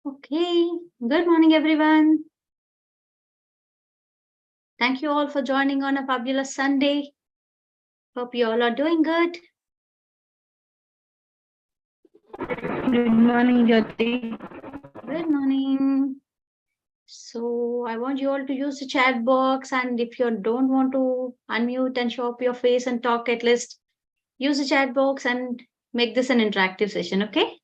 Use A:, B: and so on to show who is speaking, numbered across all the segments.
A: Okay, good morning, everyone. Thank you all for joining on a fabulous Sunday. Hope you all are doing good.
B: Good morning, Jyothi.
A: Good morning. So, I want you all to use the chat box, and if you don't want to unmute and show up your face and talk, at least use the chat box and make this an interactive session, okay?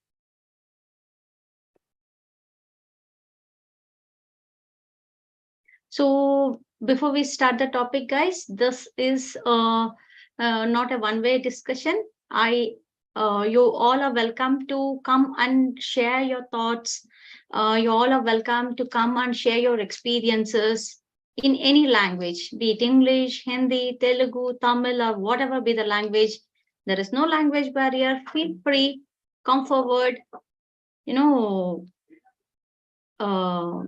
A: So, before we start the topic, guys, this is not a one-way discussion. You all are welcome to come and share your thoughts. You all are welcome to come and share your experiences in any language, be it English, Hindi, Telugu, Tamil, or whatever be the language. There is no language barrier. Feel free, come forward. You know, uh,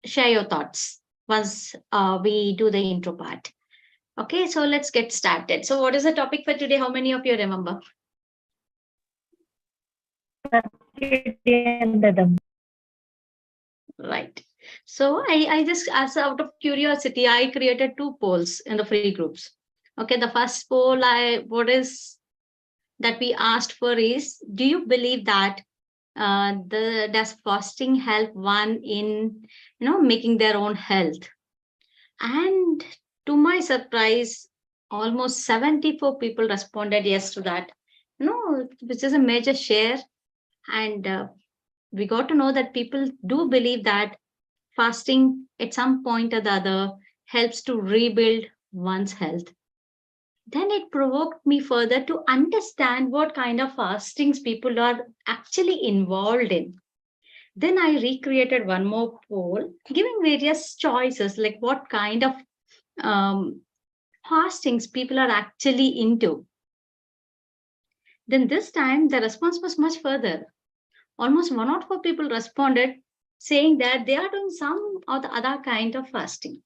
A: share your thoughts once we do the intro part. Okay, so let's get started. So, what is the topic for today? How many of you remember? Right. So, I just, as out of curiosity, I created two polls in the free groups. Okay, the first poll, what is that we asked for is, do you believe that does fasting help one in making their own health? And to my surprise, almost 74 people responded yes to that. Which is a major share. And we got to know that people do believe that fasting at some point or the other helps to rebuild one's health. Then it provoked me further to understand what kind of fastings people are actually involved in. Then I recreated one more poll, giving various choices like what kind of um, fastings people are actually into. Then this time the response was much further. Almost 104 people responded saying that they are doing some or the other kind of fasting.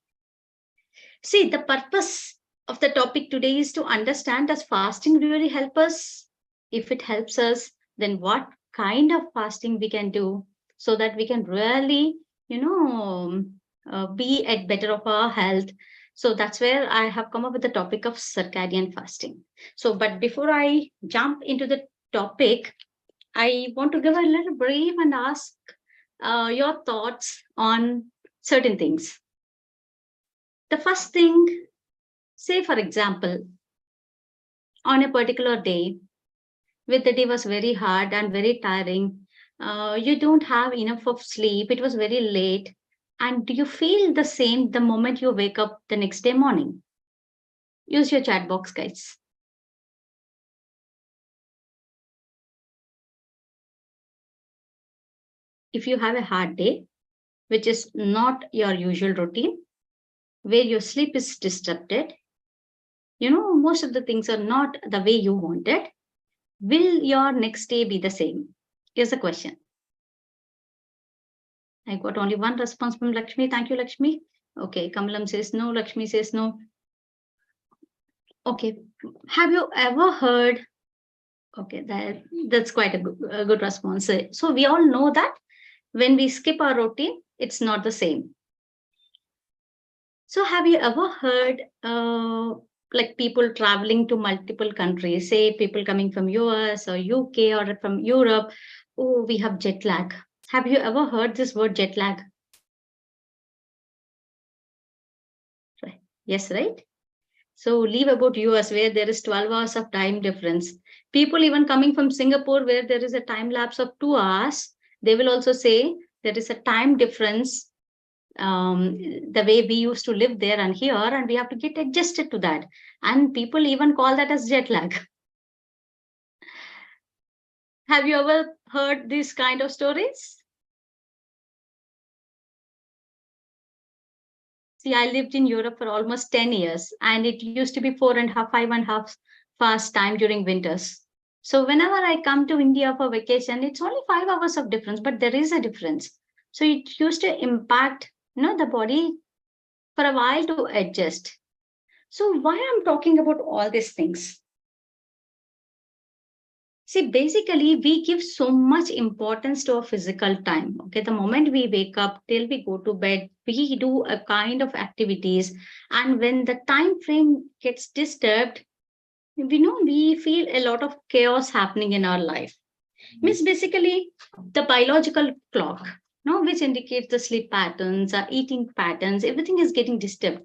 A: See, the purpose of the topic today is to understand, does fasting really help us? If it helps us, then what kind of fasting we can do so that we can really, be at better of our health. So that's where I have come up with the topic of circadian fasting. So, but before I jump into the topic, I want to give a little brief and ask your thoughts on certain things. The first thing, say for example, on a particular day, when the day was very hard and very tiring, you don't have enough of sleep, it was very late, and do you feel the same the moment you wake up the next day morning? Use your chat box, guys. If you have a hard day, which is not your usual routine, where your sleep is disrupted, most of the things are not the way you wanted, will your next day be the same? Here's the question. I got only one response from Lakshmi. Thank you, Lakshmi. Okay, Kamalam says no, Lakshmi says no. Okay, have you ever heard? Okay, that's quite a good response. So we all know that when we skip our routine, it's not the same. So have you ever heard like people traveling to multiple countries, say people coming from US or UK or from Europe? Oh, we have jet lag. Have you ever heard this word jet lag? Yes, right? So leave about US where there is 12 hours of time difference. People even coming from Singapore where there is a time lapse of 2 hours, they will also say there is a time difference, the way we used to live there and here, and we have to get adjusted to that. And people even call that as jet lag. Have you ever heard these kind of stories? See, I lived in Europe for almost 10 years, and it used to be 4.5, 5.5 fast time during winters. So whenever I come to India for vacation, it's only 5 hours of difference, but there is a difference. So it used to impact, the body for a while to adjust. So why I'm talking about all these things? See, basically, we give so much importance to our physical time. Okay, the moment we wake up till we go to bed, we do a kind of activities. And when the time frame gets disturbed, we feel a lot of chaos happening in our life. Means basically the biological clock, which indicates the sleep patterns, our eating patterns, everything is getting disturbed.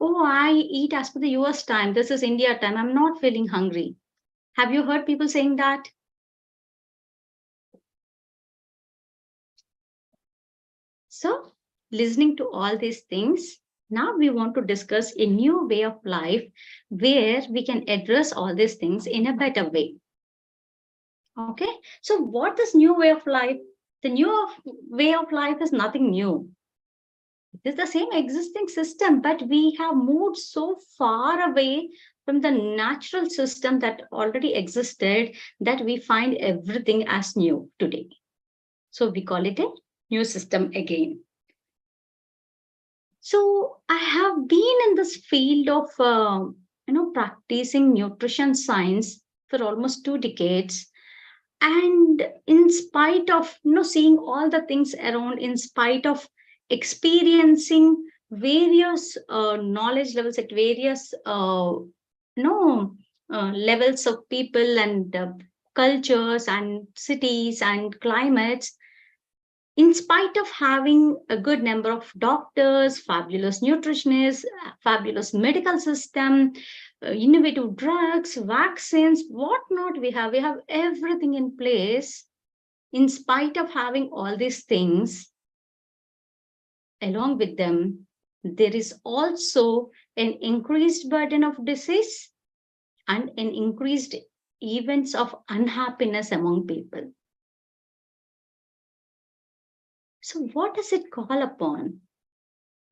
A: Oh, I eat as per the US time. This is India time. I'm not feeling hungry. Have you heard people saying that? So, listening to all these things, now we want to discuss a new way of life where we can address all these things in a better way. Okay, so what is new way of life? The way of life is nothing new. It is the same existing system, but we have moved so far away from the natural system that already existed that we find everything as new today. So we call it a new system again. So I have been in this field of practicing nutrition science for almost 2 decades, and in spite of seeing all the things around, in spite of experiencing various knowledge levels at various levels of people and cultures and cities and climates, in spite of having a good number of doctors, fabulous nutritionists, fabulous medical system, innovative drugs, vaccines, whatnot we have everything in place. In spite of having all these things, along with them, there is also an increased burden of disease and an increased events of unhappiness among people. So, what does it call upon?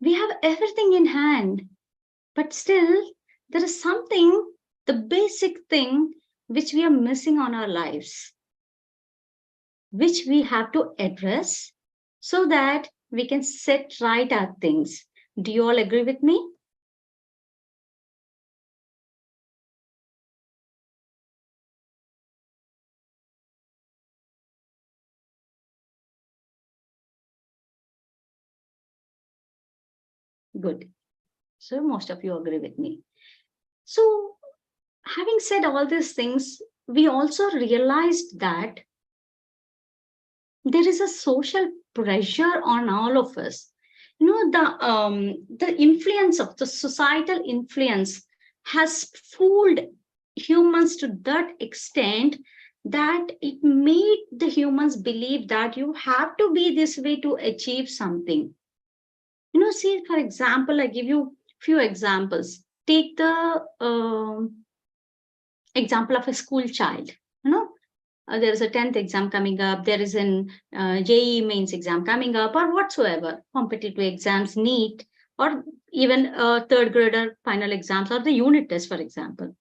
A: We have everything in hand, but still, there is something, the basic thing, which we are missing on our lives, which we have to address so that we can set right our things. Do you all agree with me? Good. So, most of you agree with me. So, having said all these things, we also realized that there is a social pressure on all of us. The influence of the societal influence has fooled humans to that extent that it made the humans believe that you have to be this way to achieve something. See, for example, I give you few examples. Take the example of a school child. There is a 10th exam coming up, there is an JEE mains exam coming up, or whatsoever, competitive exams, NEET, or even third grader final exams, or the unit test, for example.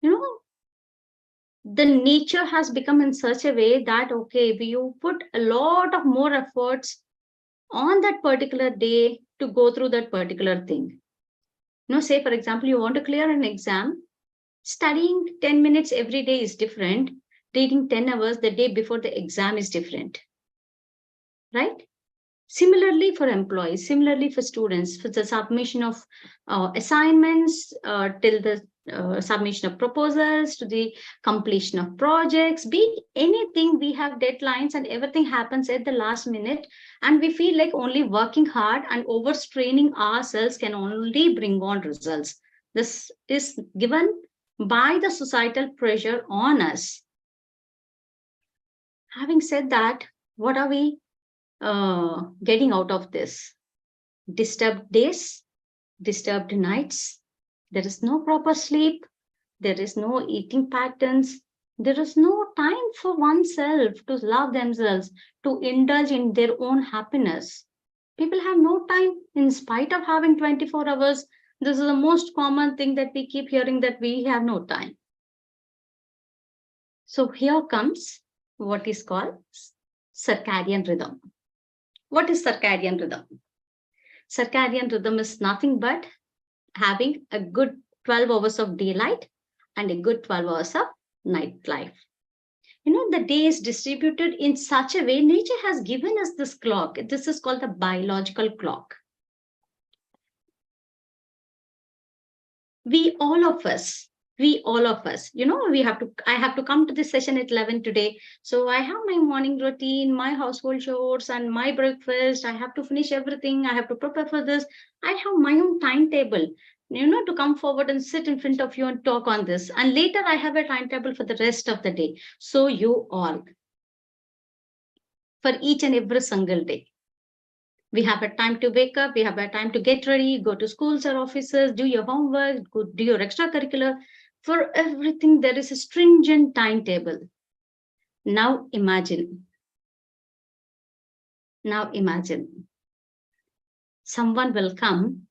A: The nature has become in such a way that, okay, you put a lot of more efforts on that particular day to go through that particular thing. Say, for example, you want to clear an exam, studying 10 minutes every day is different. Reading 10 hours the day before the exam is different, right? Similarly for employees, similarly for students, for the submission of assignments, till the submission of proposals, to the completion of projects, be anything, we have deadlines and everything happens at the last minute. And we feel like only working hard and overstraining ourselves can only bring on results. This is given by the societal pressure on us. Having said that, what are we getting out of this? Disturbed days, disturbed nights, there is no proper sleep, there is no eating patterns, there is no time for oneself to love themselves, to indulge in their own happiness. People have no time in spite of having 24 hours. This is the most common thing that we keep hearing, that we have no time. So here comes what is called circadian rhythm. What is circadian rhythm? Circadian rhythm is nothing but having a good 12 hours of daylight and a good 12 hours of night life. The day is distributed in such a way. Nature has given us this clock. This is called the biological clock. All of us, I have to come to this session at 11 today. So I have my morning routine, my household chores and my breakfast. I have to finish everything. I have to prepare for this. I have my own timetable, to come forward and sit in front of you and talk on this. And later I have a timetable for the rest of the day. So you all, for each and every single day, we have a time to wake up, we have a time to get ready, go to schools or offices, do your homework, do your extracurricular. For everything, there is a stringent timetable. Now imagine someone will come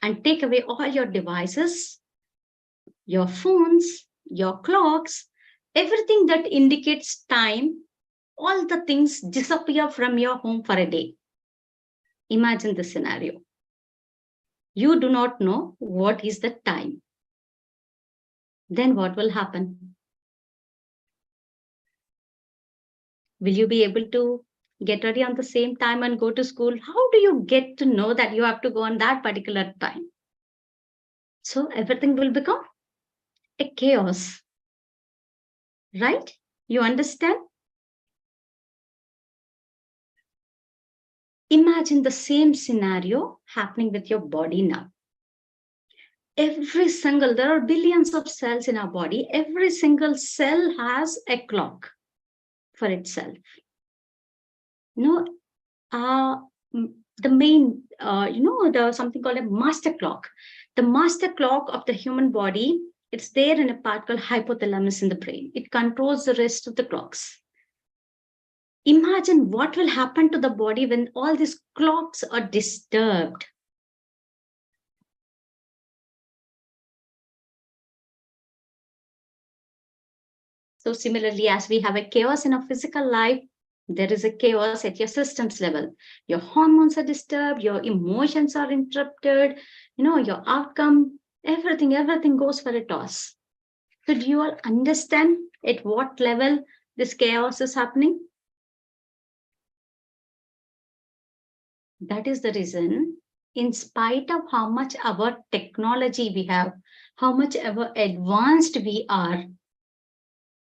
A: and take away all your devices, your phones, your clocks, everything that indicates time, all the things disappear from your home for a day. Imagine the scenario. You do not know what is the time. Then what will happen? Will you be able to get ready on the same time and go to school? How do you get to know that you have to go on that particular time? So everything will become a chaos, right? You understand? Imagine the same scenario happening with your body now. There are billions of cells in our body. Every single cell has a clock for itself. The main, there's something called a master clock. The master clock of the human body, it's there in a part called hypothalamus in the brain. It controls the rest of the clocks. Imagine what will happen to the body when all these clocks are disturbed. So similarly, as we have a chaos in our physical life, there is a chaos at your systems level. Your hormones are disturbed, your emotions are interrupted, your outcome, everything goes for a toss. So do you all understand at what level this chaos is happening? That is the reason, in spite of how much our technology we have, how much ever advanced we are,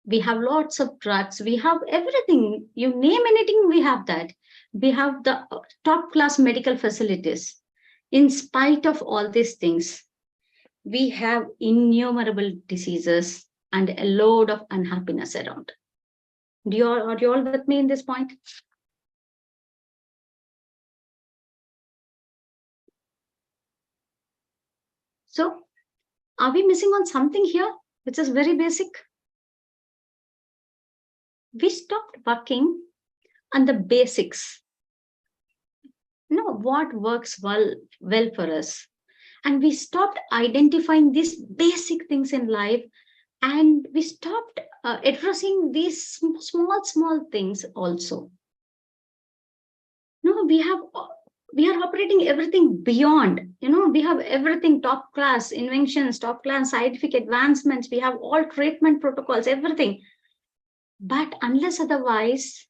A: we have lots of drugs, we have everything, you name anything, we have that. We have the top class medical facilities. In spite of all these things, we have innumerable diseases and a load of unhappiness around. Are you all with me in this point? So, are we missing on something here, which is very basic? We stopped working on the basics. What works well for us. And we stopped identifying these basic things in life, and we stopped addressing these small things also. We are operating everything beyond. We have everything top class inventions, top class scientific advancements. We have all treatment protocols, everything. But unless otherwise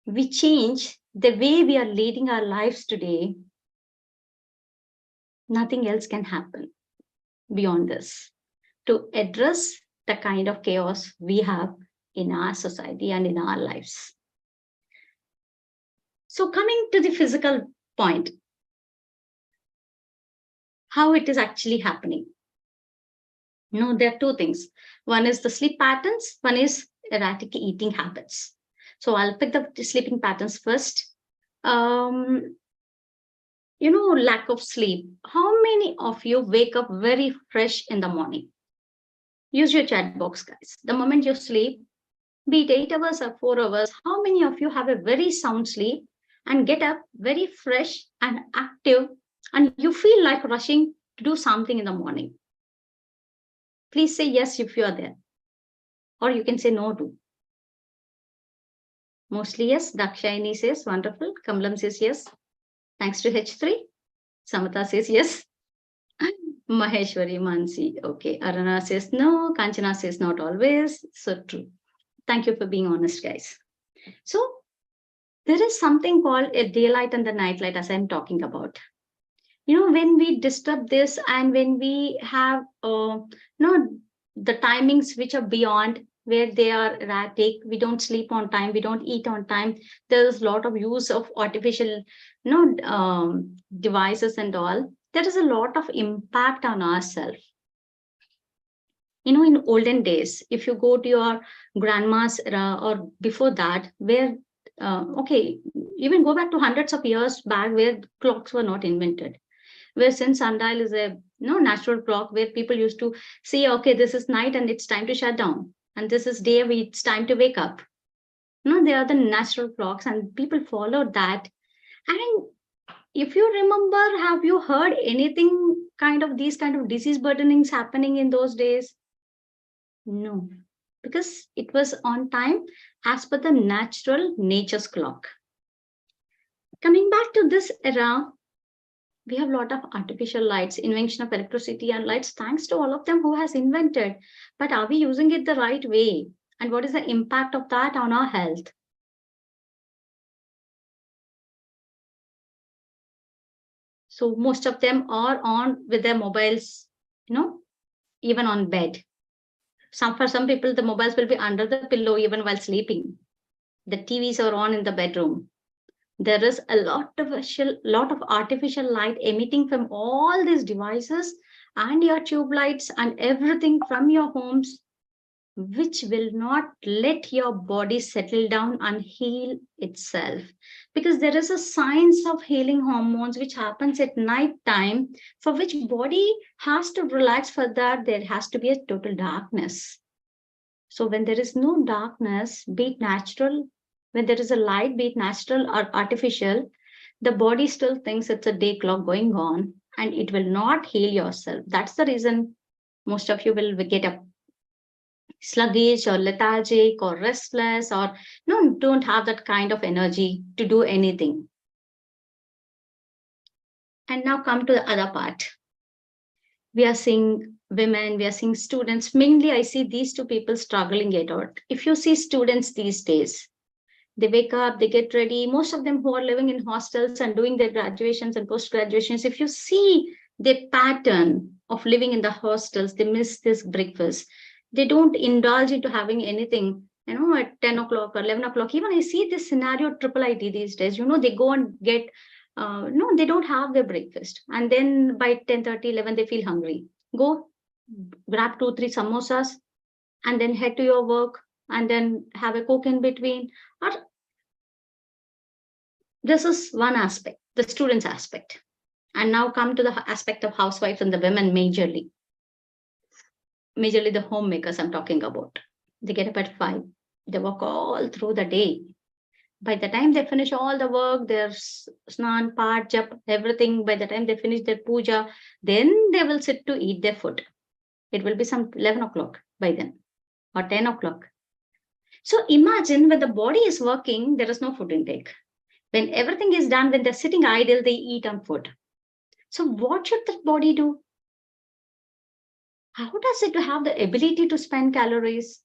A: we change the way we are leading our lives today, nothing else can happen beyond this to address the kind of chaos we have in our society and in our lives. So coming to the physical point, how it is actually happening. There are two things. One is the sleep patterns, one is erratic eating habits. So I'll pick the sleeping patterns first. Lack of sleep. How many of you wake up very fresh in the morning? Use your chat box, guys. The moment you sleep, be it 8 hours or 4 hours, how many of you have a very sound sleep and get up very fresh and active, and you feel like rushing to do something in the morning? Please say yes if you are there, or you can say no too. Mostly yes. Dakshayani says wonderful. Kamlam says yes. Thanks to H3. Samata says yes. Maheshwari Mansi. Okay. Arana says no. Kanchana says not always. So true. Thank you for being honest, guys. So there is something called a daylight and the nightlight, as I'm talking about. When we disturb this and when we have, the timings which are beyond where they are erratic, we don't sleep on time, we don't eat on time. There's a lot of use of artificial, devices and all. There is a lot of impact on ourselves. In olden days, if you go to your grandma's era or before that, where, okay, even go back to hundreds of years back where clocks were not invented, where since sundial is a natural clock where people used to see, okay, this is night and it's time to shut down, and this is day, it's time to wake up. They are the natural clocks and people followed that. And if you remember, have you heard anything these kind of disease burdenings happening in those days? No, because it was on time as per the natural nature's clock. Coming back to this era, we have a lot of artificial lights, invention of electricity and lights, thanks to all of them who has invented. But are we using it the right way? And what is the impact of that on our health? So most of them are on with their mobiles, even on bed. For some people, the mobiles will be under the pillow even while sleeping. The TVs are on in the bedroom. There is a lot of artificial light emitting from all these devices and your tube lights and everything from your homes, which will not let your body settle down and heal itself. Because there is a science of healing hormones which happens at night time, for which body has to relax. For that, there has to be a total darkness. So when there is no darkness, be it natural, when there is a light, be it natural or artificial, the body still thinks it's a day clock going on and it will not heal yourself. That's the reason most of you will get up sluggish or lethargic or restless, or don't have that kind of energy to do anything. And now come to the other part. We are seeing women, we are seeing students. Mainly, I see these two people struggling it out. If you see students these days, they wake up, they get ready. Most of them who are living in hostels and doing their graduations and post-graduations, if you see the pattern of living in the hostels, they miss this breakfast. They don't indulge into having anything, at 10 o'clock or 11 o'clock. Even I see this scenario, triple IT these days, they go and get, they don't have their breakfast. And then by 10:30, 11, they feel hungry. Go grab 2-3 samosas and then head to your work and then have a Coke in between. Or this is one aspect, the students aspect. And now come to the aspect of housewives and the women majorly. Majorly the homemakers I'm talking about. They get up at 5. They work all through the day. By the time they finish all the work, their snan, part, jap, everything, by the time they finish their puja, then they will sit to eat their food. It will be some 11 o'clock by then or 10 o'clock. So imagine when the body is working, there is no food intake. When everything is done, when they're sitting idle, they eat on food. So what should the body do? How does it have the ability to spend calories?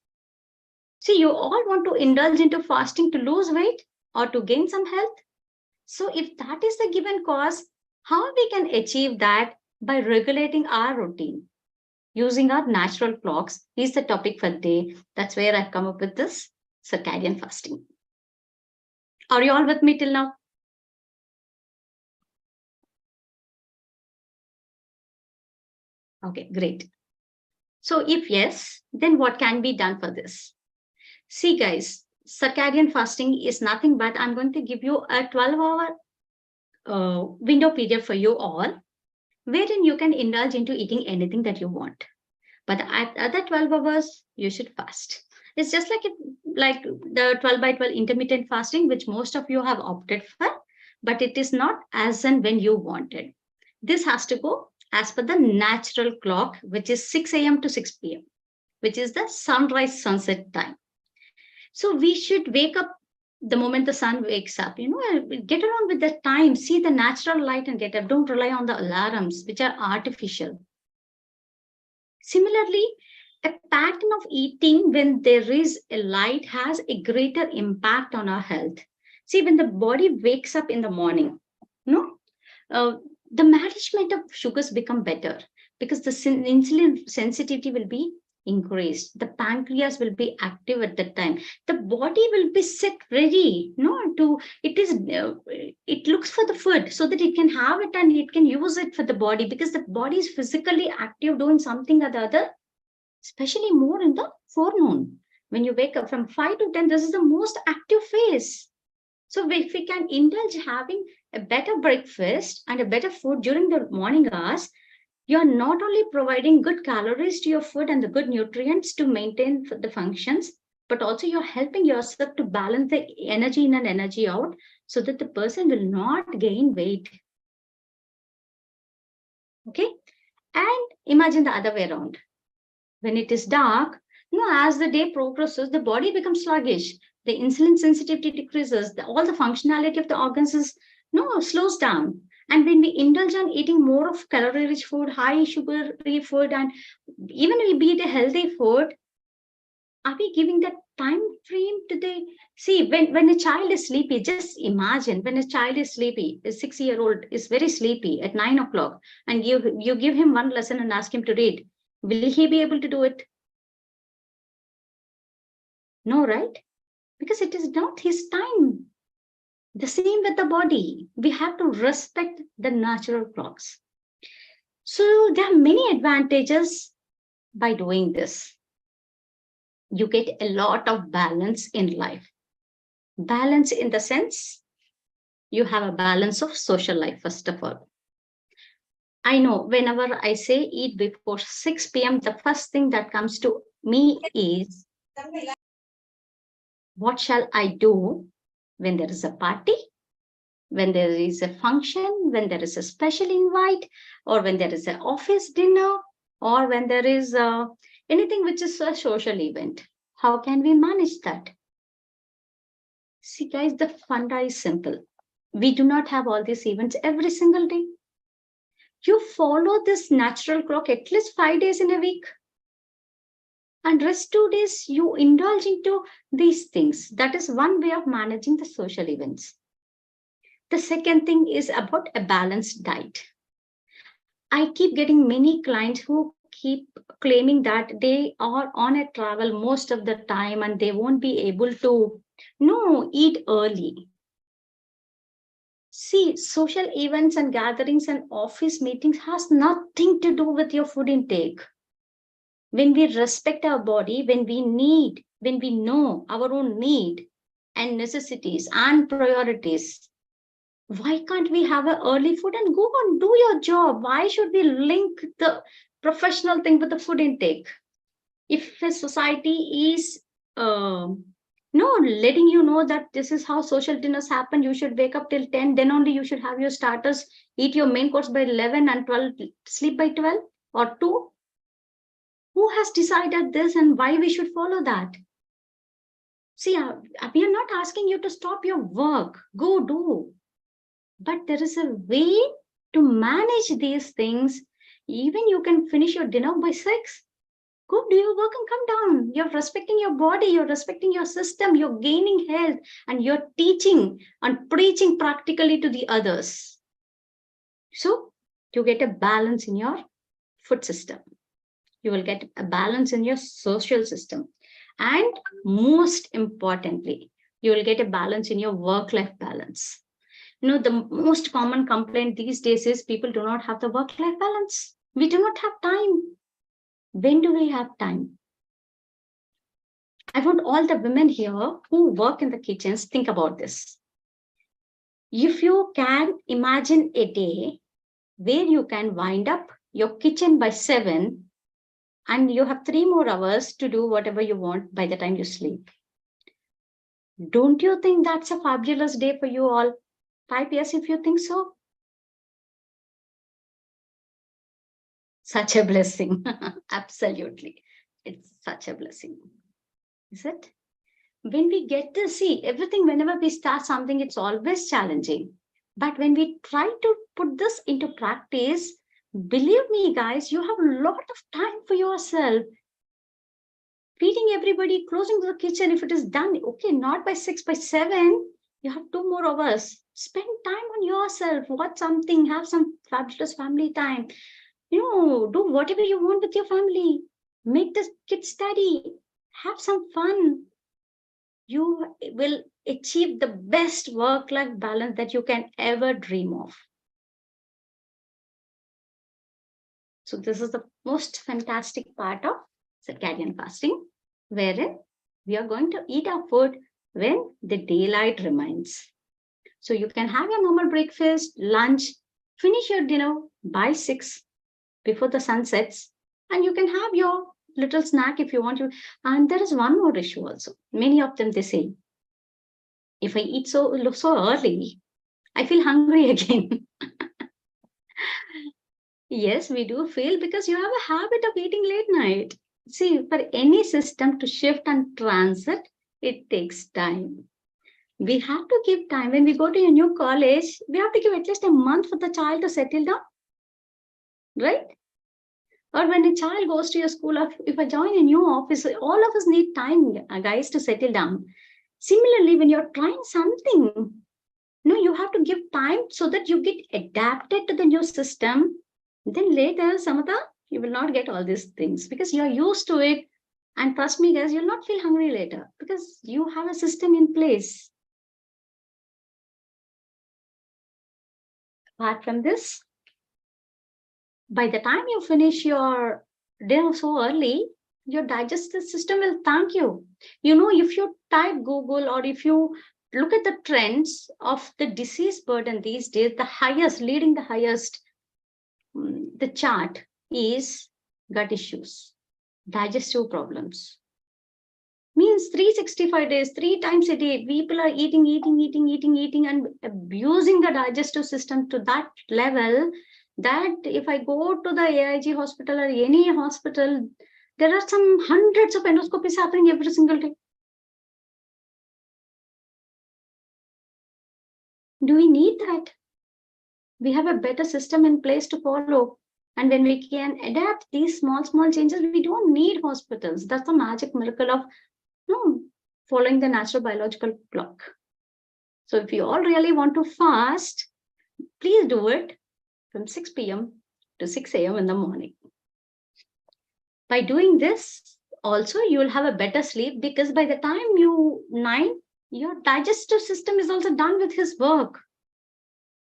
A: See, you all want to indulge into fasting to lose weight or to gain some health. So if that is the given cause, how we can achieve that? By regulating our routine. Using our natural clocks is the topic for the day. That's where I've come up with this circadian fasting. Are you all with me till now? Okay, great. So if yes, then what can be done for this? See, guys, circadian fasting is nothing but I'm going to give you a 12-hour window period for you all, wherein you can indulge into eating anything that you want. But at other 12 hours, you should fast. It's just like the 12/12 intermittent fasting, which most of you have opted for, but it is not as and when you wanted. This has to go as per the natural clock, which is 6 a.m. to 6 p.m., which is the sunrise sunset time. So we should wake up the moment the sun wakes up, get along with the time, see the natural light and get up. Don't rely on the alarms, which are artificial. Similarly, A pattern of eating when there is a light has a greater impact on our health. See, when the body wakes up in the morning, no, uh, the management of sugars become better because the insulin sensitivity will be increased. The pancreas will be active at that time. The body will be set ready, no, to it looks for the food so that it can have it and it can use it for the body because the body is physically active doing something or the other, especially more in the forenoon. When you wake up from 5 to 10, this is the most active phase. So if we can indulge having a better breakfast and a better food during the morning hours, you're not only providing good calories to your food and the good nutrients to maintain the functions, but also you're helping yourself to balance the energy in and energy out so that the person will not gain weight. Okay? And imagine the other way around. When it is dark, as the day progresses, the body becomes sluggish. The insulin sensitivity decreases. All the functionality of the organs is slows down. And when we indulge on eating more of calorie-rich food, high sugar-free food, and even we eat a healthy food, are we giving that time frame to the see when a child is sleepy? Just imagine when a child is sleepy, a 6-year-old is very sleepy at 9 o'clock, and you give him one lesson and ask him to read. Will he be able to do it? No, right? Because it is not his time. The same with the body. We have to respect the natural clocks. So there are many advantages by doing this. You get a lot of balance in life. Balance in the sense you have a balance of social life, first of all. I know whenever I say eat before 6 p.m., the first thing that comes to me is what shall I do when there is a party, when there is a function, when there is a special invite, or when there is an office dinner, or when there is anything which is a social event? How can we manage that? See, guys, the funda is simple. We do not have all these events every single day. You follow this natural clock at least 5 days in a week. And rest 2 days, you indulge into these things. That is one way of managing the social events. The second thing is about a balanced diet. I keep getting many clients who keep claiming that they are on a travel most of the time and they won't be able to eat early. See, social events and gatherings and office meetings has nothing to do with your food intake. When we respect our body, when we know our own need and necessities and priorities, why can't we have an early food and go and do your job? Why should we link the professional thing with the food intake? If a society is letting you know that this is how social dinners happen, you should wake up till 10, then only you should have your starters, eat your main course by 11 and 12, sleep by 12 or 2. Who has decided this and why we should follow that? See, we are not asking you to stop your work. Go do. But there is a way to manage these things. Even you can finish your dinner by 6. Go do your work and come down. You're respecting your body. You're respecting your system. You're gaining health. And you're teaching and preaching practically to the others. So you get a balance in your food system. You will get a balance in your social system. And most importantly, you will get a balance in your work-life balance. The most common complaint these days is people do not have the work-life balance. We do not have time. When do we have time? I want all the women here who work in the kitchens think about this. If you can imagine a day where you can wind up your kitchen by 7 and you have 3 more hours to do whatever you want by the time you sleep. Don't you think that's a fabulous day for you all? Type yes if you think so. Such a blessing. Absolutely. It's such a blessing. Is it? When we get to see everything, whenever we start something, it's always challenging. But when we try to put this into practice, believe me, guys, you have a lot of time for yourself. feeding everybody, closing the kitchen if it is done. Okay, not by 6, by 7, you have 2 more hours. Spend time on yourself, watch something, have some fabulous family time. Do whatever you want with your family. Make the kids study, have some fun. You will achieve the best work-life balance that you can ever dream of. So this is the most fantastic part of circadian fasting, wherein we are going to eat our food when the daylight remains. So you can have your normal breakfast, lunch, finish your dinner by 6 before the sun sets, and you can have your little snack if you want to. And there is one more issue also. Many of them, they say, if I eat so early, I feel hungry again. Yes, we do feel, because you have a habit of eating late night. See, for any system to shift and transit, it takes time. We have to give time. When we go to a new college, we have to give at least a month for the child to settle down, right? Or when a child goes to your school, if I join a new office, all of us need time, guys, to settle down. Similarly, when you're trying something, you have to give time so that you get adapted to the new system. Then later, Samatha, you will not get all these things because you're used to it. And trust me, guys, you'll not feel hungry later because you have a system in place. Apart from this, by the time you finish your dinner so early, your digestive system will thank you. If you type Google or if you look at the trends of the disease burden these days, leading the highest, the chart is gut issues, digestive problems. Means 365 days, 3 times a day, people are eating, and abusing the digestive system to that level that if I go to the AIG hospital or any hospital, there are some hundreds of endoscopies happening every single day. Do we need that? We have a better system in place to follow. And when we can adapt these small changes, we don't need hospitals. That's the magic miracle of following the natural biological clock. So if you all really want to fast, please do it from 6 p.m. to 6 a.m. in the morning. By doing this, also you will have a better sleep because by the time your digestive system is also done with his work.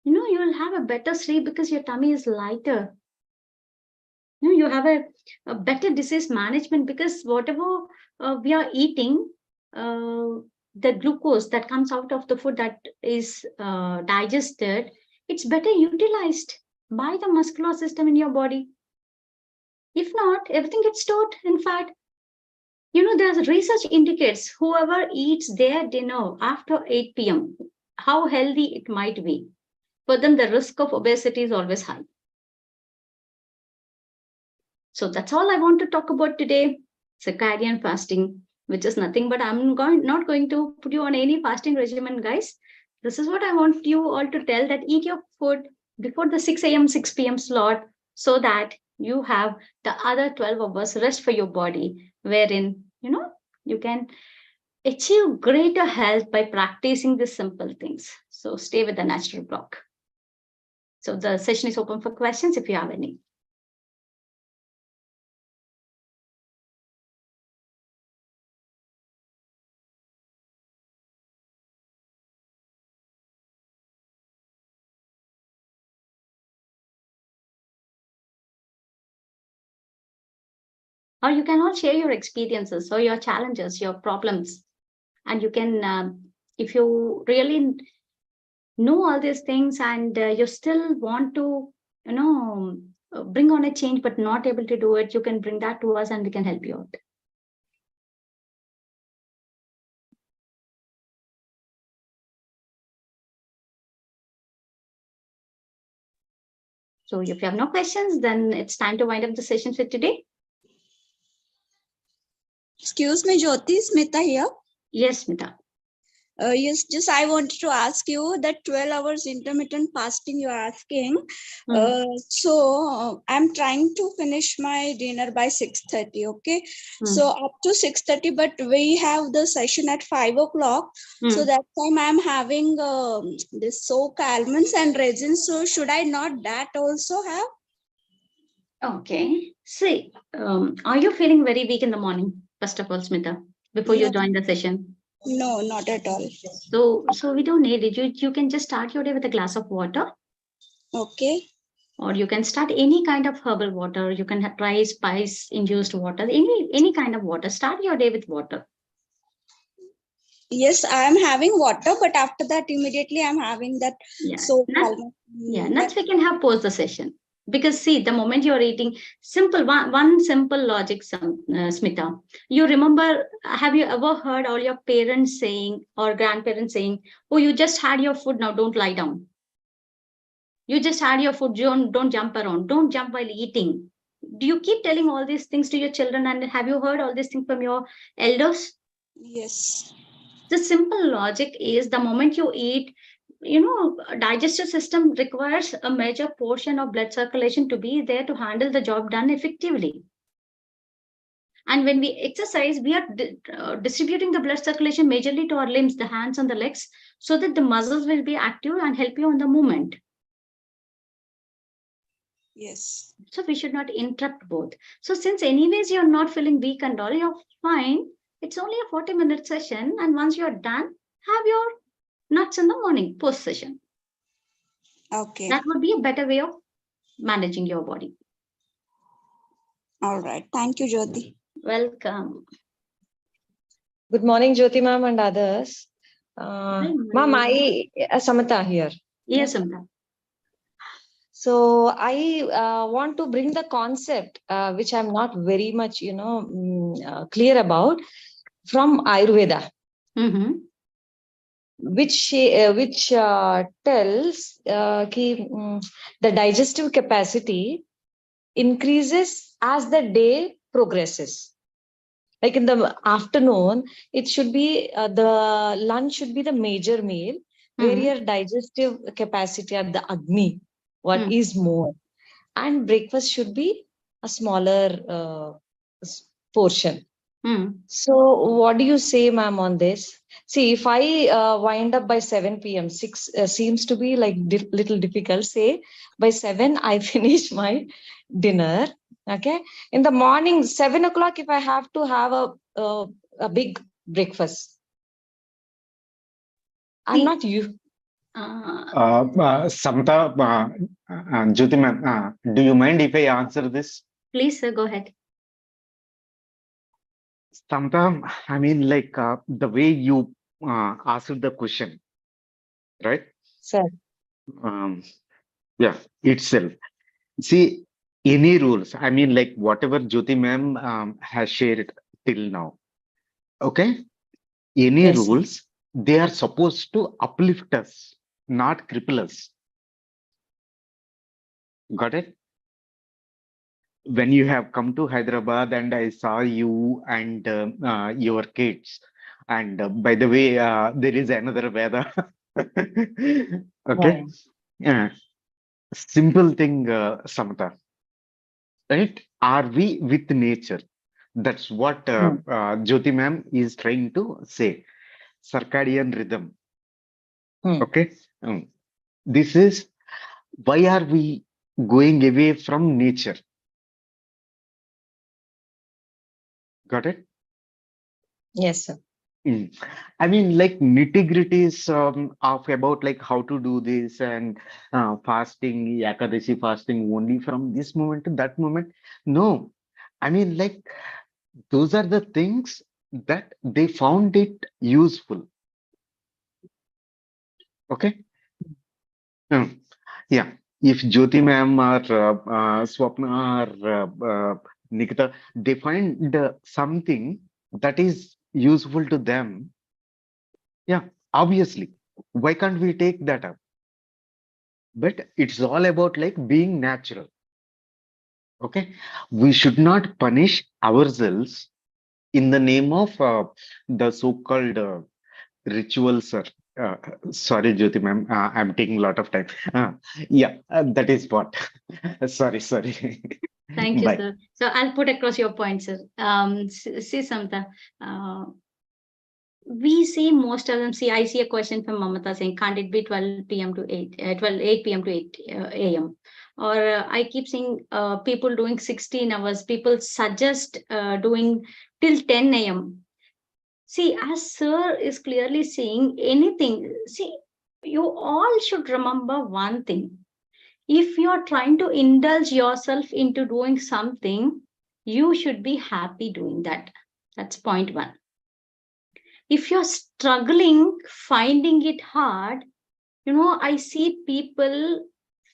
A: You will have a better sleep because your tummy is lighter. You have a better disease management because whatever we are eating, the glucose that comes out of the food that is digested, it's better utilized by the muscular system in your body. If not, everything gets stored in fat. There's research indicates whoever eats their dinner after 8 p.m., how healthy it might be. For them, the risk of obesity is always high. So that's all I want to talk about today. Circadian fasting, which is nothing but I'm not going to put you on any fasting regimen, guys. This is what I want you all to tell, that eat your food before the 6 a.m., 6 p.m. slot so that you have the other 12 hours rest for your body, wherein, you can achieve greater health by practicing these simple things. So stay with the natural clock. So the session is open for questions if you have any. Or you can all share your experiences or your challenges, your problems. And you can, if you really know all these things and you still want to, bring on a change but not able to do it, you can bring that to us and we can help you out. So if you have no questions, then it's time to wind up the session for today.
C: Excuse me, Jyothi, Smita here.
A: Yes, Smita.
C: Yes, just I wanted to ask you that 12 hours intermittent fasting you are asking. So I'm trying to finish my dinner by 6:30. Okay. So up to 6:30, but we have the session at 5 o'clock. So that time I'm having this soak almonds and raisins. So should I not that also have?
A: Okay. See, are you feeling very weak in the morning, first of all, Smita, before you
C: No,
A: join the session?
C: no, not at all.
A: So we don't need it. You can just start your day with a glass of water,
C: Okay.
A: or you can start any kind of herbal water. You can try spice induced water, any kind of water. Start your day with water.
C: Yes, I am having water, but after that, immediately I'm having that soap almond.
A: Nuts we can have post the session. Because see, the moment you're eating, simple one simple logic, Smita. You remember, have you ever heard all your parents saying or grandparents saying, "Oh, you just had your food, now don't lie down. You just had your food, don't jump around, don't jump while eating." Do you keep telling all these things to your children? And have you heard all these things from your elders?
C: Yes.
A: The simple logic is the moment you eat, digestive system requires a major portion of blood circulation to be there to handle the job done effectively. And when we exercise, we are distributing the blood circulation majorly to our limbs, the hands and the legs, so that the muscles will be active and help you on the movement.
C: Yes.
A: So we should not interrupt both. So since anyways you're not feeling weak and all, you're fine. It's only a 40-minute session, and once you're done, have your nuts in the morning post session.
C: Okay.
A: That would be a better way of managing your body.
C: All right. Thank you, Jyothi.
A: Welcome.
D: Good morning, Jyothi ma'am and others. Ma'am, Samata here.
A: Yes, Samata.
D: So I want to bring the concept, which I'm not very much, clear about, from Ayurveda, which tells the digestive capacity increases as the day progresses. Like in the afternoon, it should be the lunch should be the major meal, where your digestive capacity at the Agni is more, and breakfast should be a smaller portion. So what do you say, ma'am, on this? See, if I wind up by 7 p.m., 6 seems to be like little difficult. Say by 7, I finish my dinner. Okay. In the morning, 7 o'clock, if I have to have a big breakfast, I'm not you.
E: Samta, Jyothi ma'am, do you mind if I answer this?
A: Please, sir, go ahead.
E: Samta, I mean, like the way you asked the question, right?
D: Sir.
E: Yeah, itself. See, any rules, I mean, like whatever Jyothi ma'am has shared till now, okay? Any rules, they are supposed to uplift us, not cripple us. Got it? When you have come to Hyderabad and I saw you and your kids, and by the way, there is another weather. Okay. Yeah. Simple thing, Samata. Right? Are we with nature? That's what Jyothi ma'am is trying to say. Circadian rhythm. Okay. This is why are we going away from nature? Got it?
D: Yes, sir.
E: I mean, like nitty-gritties of about like how to do this and fasting, Ekadashi fasting only from this moment to that moment. No, I mean, like those are the things that they found it useful. Okay. Yeah. If Jyoti ma'am or Swapna or Nikita, they find something that is useful to them. Yeah, obviously. Why can't we take that up? But it's all about like being natural. Okay. We should not punish ourselves in the name of the so-called rituals are. Sorry, Jyothi ma'am, I'm taking a lot of time. That is what. Sorry.
A: Thank you,
E: Bye.
A: sir. So I'll put across your point, sir. See, Samta, we see most of them. See, I see a question from Mamata saying, can't it be 12 p.m. to 8 p.m. to 8 a.m.? Or I keep seeing people doing 16 hours. People suggest doing till 10 a.m. See, as sir is clearly saying, anything. See, you all should remember one thing. If you're trying to indulge yourself into doing something, you should be happy doing that. That's point one. If you're struggling, finding it hard, I see people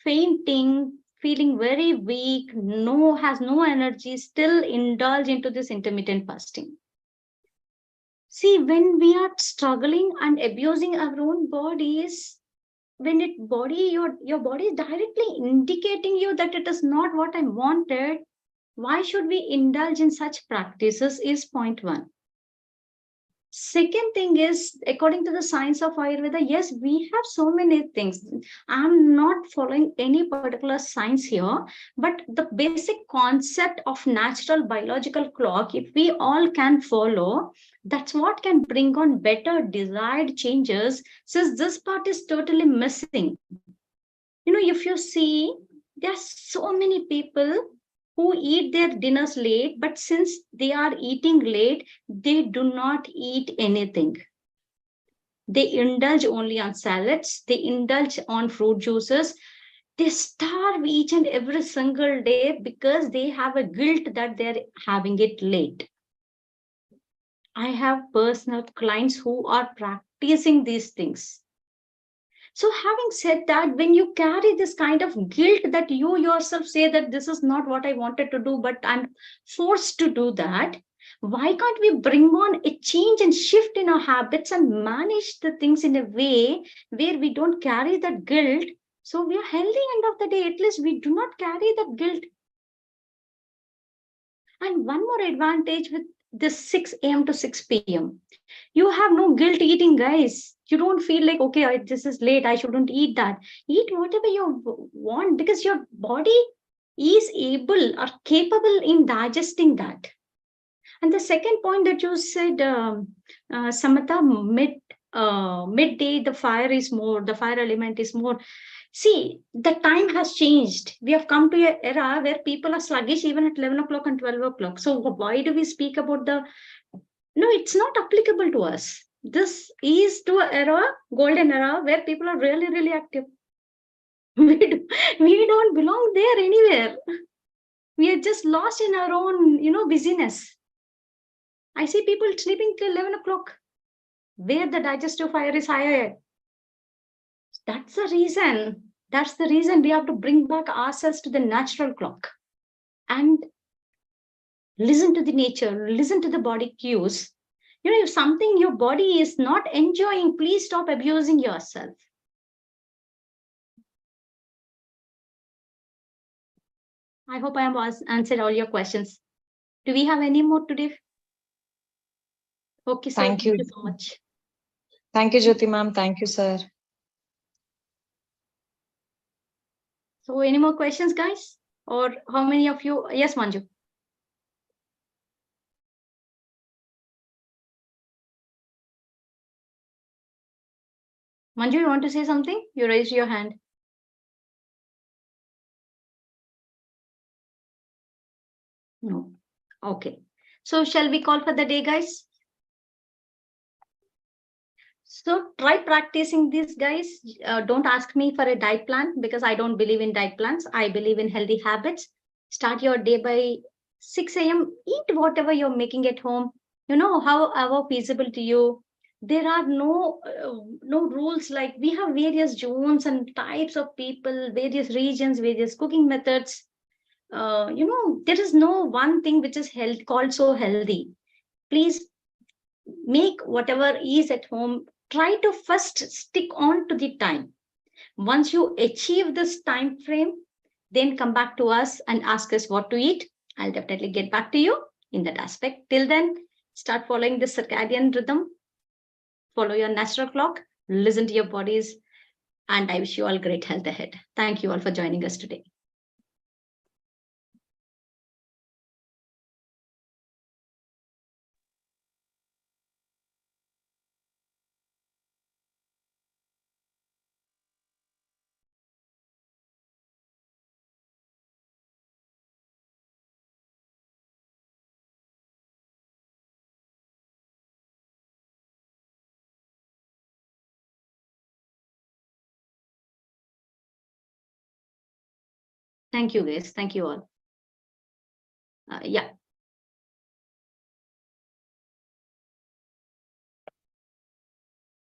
A: fainting, feeling very weak, has no energy, still indulge into this intermittent fasting. See, when we are struggling and abusing our own bodies, when your body is directly indicating you that it is not what I wanted, why should we indulge in such practices is point one. Second thing is, according to the science of Ayurveda, yes, we have so many things. I'm not following any particular science here, but the basic concept of natural biological clock, if we all can follow, that's what can bring on better desired changes, since this part is totally missing. If you see, there are so many people who eat their dinners late, but since they are eating late, they do not eat anything. They indulge only on salads, they indulge on fruit juices, they starve each and every single day because they have a guilt that they're having it late. I have personal clients who are practicing these things. So having said that, when you carry this kind of guilt that you yourself say that this is not what I wanted to do, but I'm forced to do that, why can't we bring on a change and shift in our habits and manage the things in a way where we don't carry that guilt? So we are healthy end of the day, at least we do not carry that guilt. And one more advantage with this 6 a.m. to 6 p.m. You have no guilt eating, guys. You don't feel like, okay, this is late, I shouldn't eat that. Eat whatever you want because your body is able or capable in digesting that. And the second point that you said, Samata, midday, the fire element is more. See, the time has changed. We have come to an era where people are sluggish even at 11 o'clock and 12 o'clock. So why do we speak about no, it's not applicable to us. This is to an era, golden era, where people are really, really active. We don't belong there anywhere. We are just lost in our own, busyness. I see people sleeping till 11 o'clock, where the digestive fire is higher. That's the reason. That's the reason we have to bring back ourselves to the natural clock and listen to the nature, listen to the body cues. If something your body is not enjoying, please stop abusing yourself. I hope I have answered all your questions. Do we have any more today? Okay, so
D: Thank you
A: so much.
D: Thank you, Jyothi ma'am. Thank you, sir.
A: So any more questions, guys? Or how many of you? Yes, Manju. Manju, you want to say something? You raised your hand. No. Okay. So shall we call for the day, guys? So try practicing this, guys. Don't ask me for a diet plan because I don't believe in diet plans. I believe in healthy habits. Start your day by 6 a.m. Eat whatever you're making at home. However feasible to you. There are no rules. Like we have various zones and types of people, various regions, various cooking methods. There is no one thing which is called so healthy. Please make whatever is at home. Try to first stick on to the time. Once you achieve this time frame, then come back to us and ask us what to eat. I'll definitely get back to you in that aspect. Till then, start following the circadian rhythm. follow your natural clock, listen to your bodies, and I wish you all great health ahead. Thank you all for joining us today. Thank you, guys. Thank you all. Yeah.